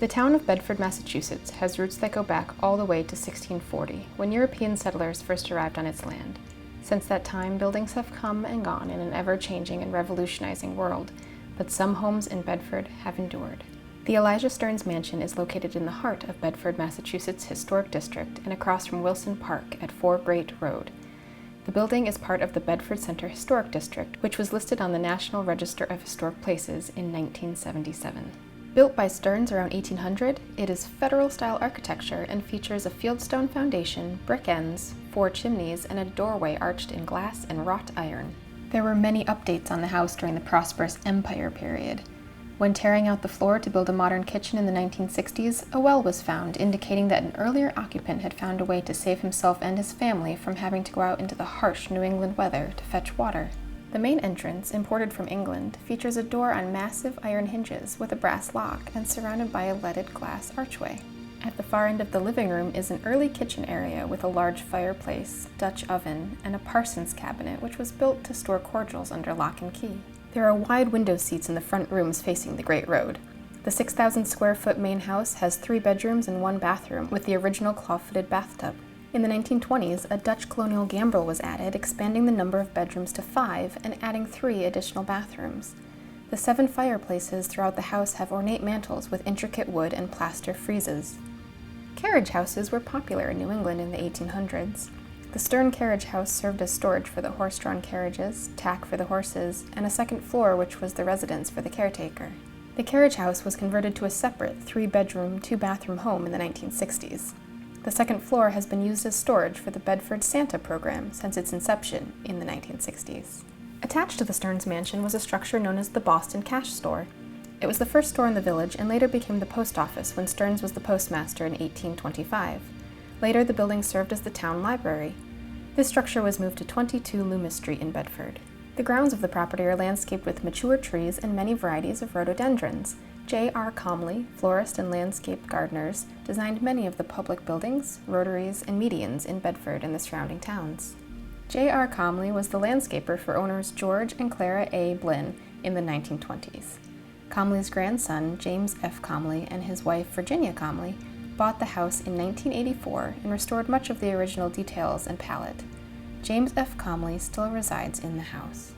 The town of Bedford, Massachusetts has roots that go back all the way to 1640, when European settlers first arrived on its land. Since that time, buildings have come and gone in an ever-changing and revolutionizing world, but some homes in Bedford have endured. The Elijah Sterns Mansion is located in the heart of Bedford, Massachusetts Historic District and across from Wilson Park at 4 Great Road. The building is part of the Bedford Center Historic District, which was listed on the National Register of Historic Places in 1977. Built by Stearns around 1800, it is Federal-style architecture and features a fieldstone foundation, brick ends, 4 chimneys, and a doorway arched in glass and wrought iron. There were many updates on the house during the prosperous Empire period. When tearing out the floor to build a modern kitchen in the 1960s, a well was found, indicating that an earlier occupant had found a way to save himself and his family from having to go out into the harsh New England weather to fetch water. The main entrance, imported from England, features a door on massive iron hinges with a brass lock and surrounded by a leaded glass archway. At the far end of the living room is an early kitchen area with a large fireplace, Dutch oven, and a parson's cabinet which was built to store cordials under lock and key. There are wide window seats in the front rooms facing the Great Road. The 6,000 square foot main house has 3 bedrooms and 1 bathroom with the original claw-footed bathtub. In the 1920s, a Dutch colonial gambrel was added, expanding the number of bedrooms to 5 and adding 3 additional bathrooms. The 7 fireplaces throughout the house have ornate mantels with intricate wood and plaster friezes. Carriage houses were popular in New England in the 1800s. The Stern carriage house served as storage for the horse-drawn carriages, tack for the horses, and a second floor which was the residence for the caretaker. The carriage house was converted to a separate 3-bedroom, 2-bathroom home in the 1960s. The second floor has been used as storage for the Bedford Santa program since its inception in the 1960s. Attached to the Stearns Mansion was a structure known as the Boston Cash Store. It was the first store in the village and later became the post office when Stearns was the postmaster in 1825. Later, the building served as the town library. This structure was moved to 22 Loomis Street in Bedford. The grounds of the property are landscaped with mature trees and many varieties of rhododendrons. J.R. Comley, florist and landscape gardeners, designed many of the public buildings, rotaries, and medians in Bedford and the surrounding towns. J.R. Comley was the landscaper for owners George and Clara A. Blinn in the 1920s. Comley's grandson, James F. Comley, and his wife, Virginia Comley, bought the house in 1984 and restored much of the original details and palette. James F. Comley still resides in the house.